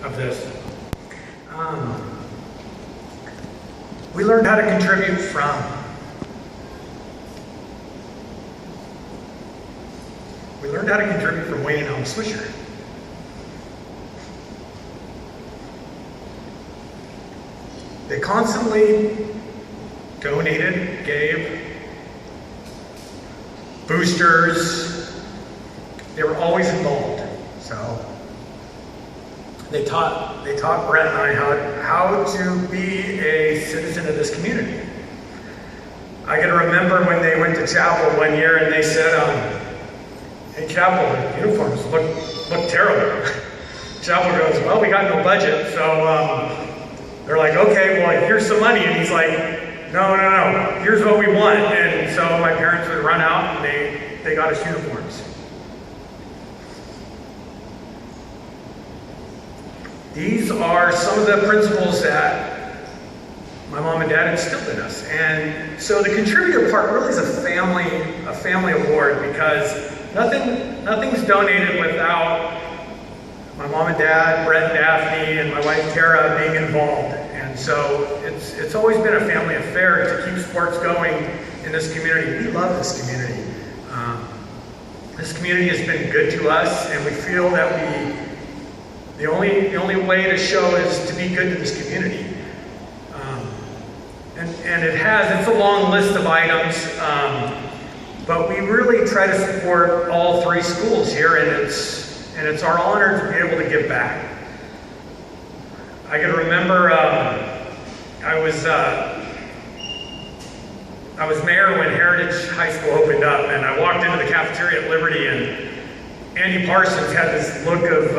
of this. We learned how to contribute from. We learned how to contribute from Wayne and Swisher. They constantly donated, gave, boosters. They were always involved. So they taught Brett and I how to be a citizen of this community. I can remember when they went to chapel one year and they said, "Hey, chapel, the uniforms look terrible." Chapel goes, "Well, we got no budget, so." They're like, "Okay, well, here's some money." And he's like, no, here's what we want. And so my parents would run out and they got us uniforms. These are some of the principles that my mom and dad instilled in us. And so the contributor part really is a family award, because nothing's donated without my mom and dad, Brett and Daphne, and my wife Tara being involved. And so it's always been a family affair to keep sports going in this community. We love this community. This community has been good to us, and we feel that the only way to show is to be good to this community. And it's a long list of items, but we really try to support all three schools here, and it's our honor to be able to give back. I can remember I was mayor when Heritage High School opened up, and I walked into the cafeteria at Liberty, and Andy Parsons had this look of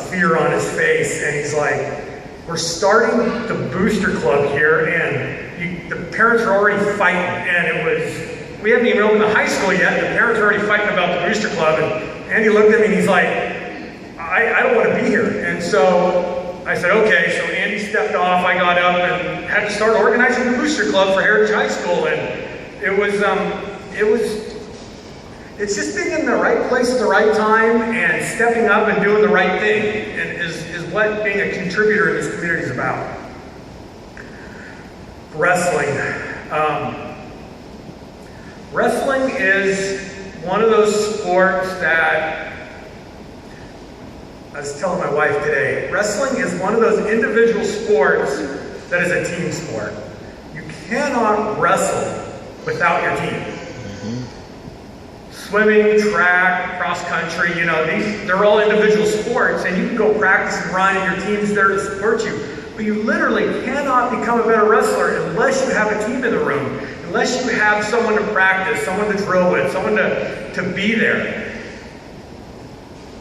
fear on his face, and he's like, "We're starting the booster club here, and the parents are already fighting." And we haven't even opened the high school yet, the parents are already fighting about the booster club. And Andy looked at me and he's like, I don't want to be here. And so I said, okay. So Andy stepped off, I got up and had to start organizing the booster club for Heritage High School. And it's just being in the right place at the right time and stepping up and doing the right thing, and is what being a contributor in this community is about. Wrestling. Wrestling is one of those sports that, I was telling my wife today, wrestling is one of those individual sports that is a team sport. You cannot wrestle without your team. Swimming, track, cross country, they're all individual sports, and you can go practice and run and your team's there to support you. But you literally cannot become a better wrestler unless you have a team in the room, unless you have someone to practice, someone to drill with, someone to be there.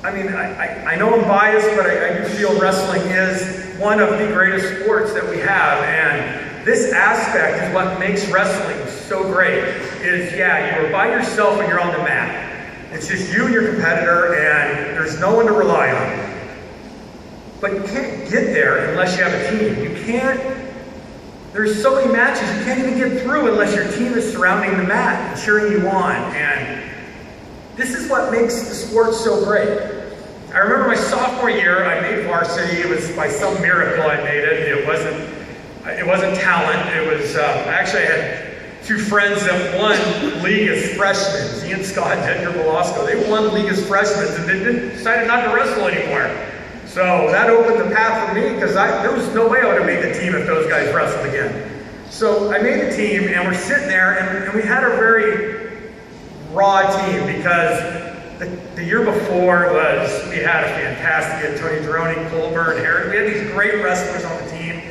I mean, I know I'm biased, but I do feel wrestling is one of the greatest sports that we have, and this aspect is what makes wrestling so great. Is, you are by yourself when you're on the mat. It's just you and your competitor, and there's no one to rely on. But you can't get there unless you have a team. There's so many matches you can't even get through unless your team is surrounding the mat and cheering you on. And this is what makes the sport so great. I remember my sophomore year, I made varsity. It was by some miracle I made it. It wasn't talent. It was, actually I had two friends that won league as freshmen, Ian Scott and Edgar Velasco. They won league as freshmen and they decided not to wrestle anymore. So that opened the path for me, because there was no way I would have made the team if those guys wrestled again. So I made a team, and we're sitting there, and we had a very raw team, because the year before we had a fantastic Tony Droney, Colburn, Harris. We had these great wrestlers on the team.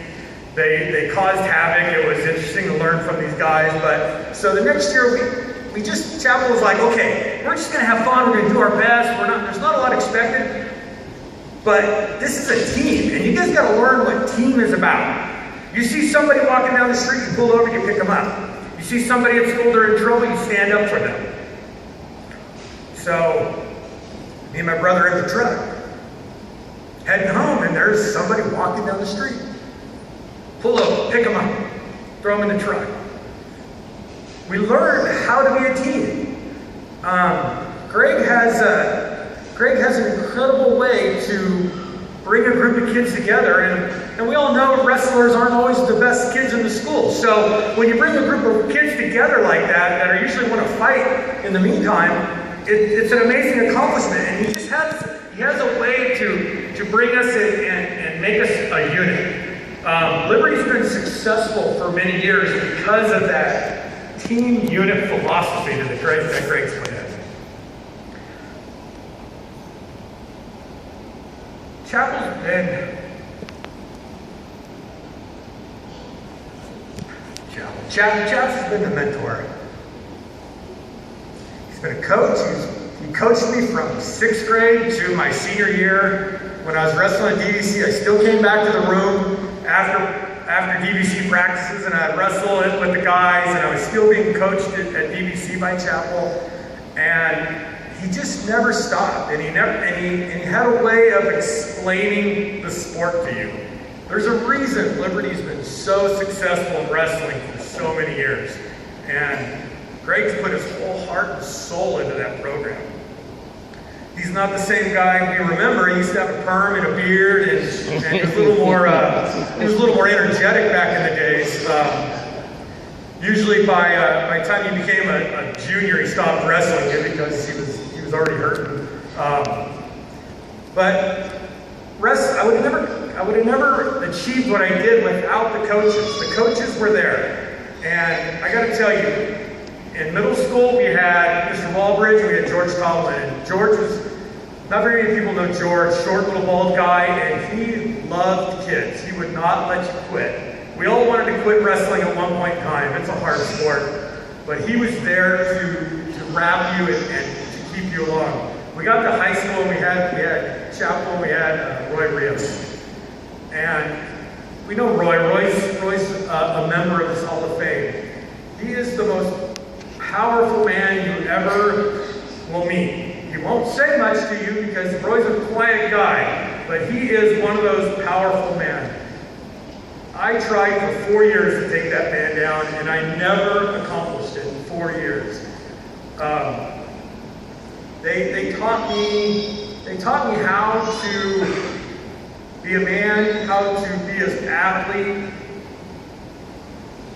They caused havoc. It was interesting to learn from these guys. But so the next year, Chapel was like, okay, we're just going to have fun. We're going to do our best. There's not a lot expected. But this is a team, and you guys got to learn what team is about. You see somebody walking down the street, you pull over, you pick them up. You see somebody at school, they're in trouble, you stand up for them. So, me and my brother in the truck, heading home, and there's somebody walking down the street. Pull over, pick them up, throw them in the truck. We learned how to be a team. Greg has an incredible way to bring a group of kids together, and we all know wrestlers aren't always the best kids in the school. So when you bring a group of kids together like that are usually want to fight in the meantime, it's an amazing accomplishment. And he has a way to bring us in and make us a unit. Liberty's been successful for many years because of that team unit philosophy that Greg's put in. Chapel's been Chap's been a mentor. He's been a coach. He coached me from 6th grade to my senior year. When I was wrestling at DVC, I still came back to the room after DVC practices, and I'd wrestle with the guys, and I was still being coached at DVC by Chapel. And he just never stopped, and he had a way of explaining the sport to you. There's a reason Liberty's been so successful in wrestling for so many years, and Greg's put his whole heart and soul into that program. He's not the same guy we remember. He used to have a perm and a beard, and he was a little more energetic back in the days. Usually by the time he became a junior, he stopped wrestling because he was already hurting. But I would have never achieved what I did without the coaches. The coaches were there. And I got to tell you, in middle school we had Mr. Walbridge and we had George Tomlin. And George was, not very many people know George, short little bald guy, and he loved kids. He would not let you quit. We all wanted to quit wrestling at one point in time. It's a hard sport. But he was there to wrap you and to keep you along. We got to high school and we had Chapel and we had Roy Rios. And we know Roy. Roy's a member of this Hall of Fame. He is the most powerful man you ever will meet. He won't say much to you because Roy's a quiet guy, but he is one of those powerful men. I tried for 4 years to take that man down, and I never accomplished it in 4 years. They taught me how to be a man, how to be an athlete,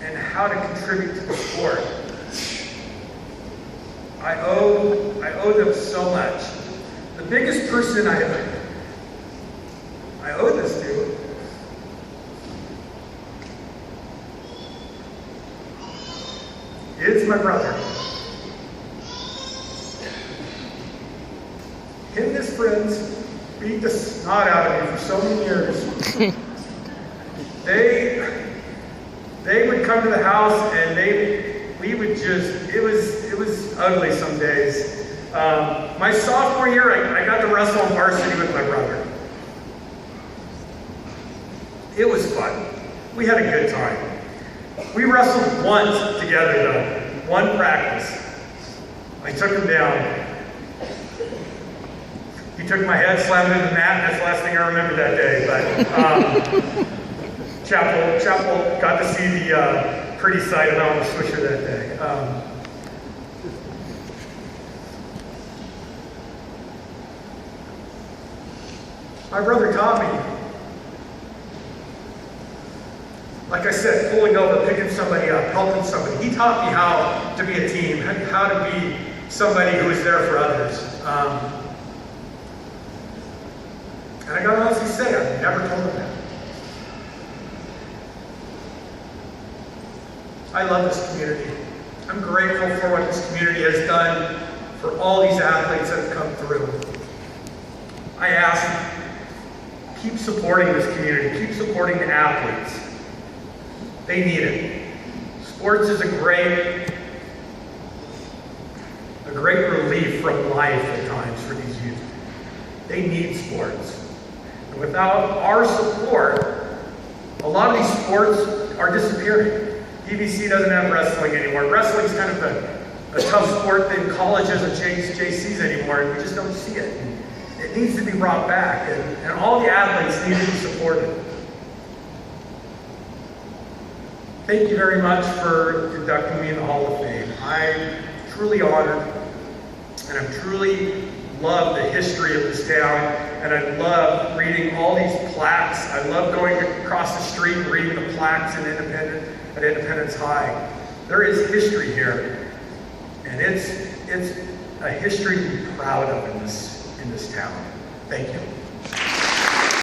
and how to contribute to the sport. I owe them so much. The biggest person I owe this to is my brother. Him and his friends beat the snot out of me for so many years. They would come to the house and we would just, it was ugly some days. My sophomore year, I got to wrestle on varsity with my brother. It was fun. We had a good time. We wrestled once together though, one practice. I took him down. He took my head, slammed it in the mat, and that's the last thing I remember that day. But Chapel got to see the pretty side of Brian Swisher that day. My brother taught me, like I said, pulling over, picking somebody up, helping somebody. He taught me how to be a team, how to be somebody who is there for others. And I gotta honestly say, I've never told him that. I love this community. I'm grateful for what this community has done for all these athletes that have come through. I ask, keep supporting this community, keep supporting the athletes. They need it. Sports is a great relief from life at times for these youth. They need sports. And without our support, a lot of these sports are disappearing. DVC doesn't have wrestling anymore. Wrestling's kind of a tough sport in colleges and JCs anymore, and we just don't see it. And it needs to be brought back, and all the athletes need to be supported. Thank you very much for inducting me in the Hall of Fame. I'm truly honored, and I truly love the history of this town and I love reading all these plaques. I love going across the street and reading the plaques at Independence High. There is history here, and it's a history to be proud of in this town. Thank you.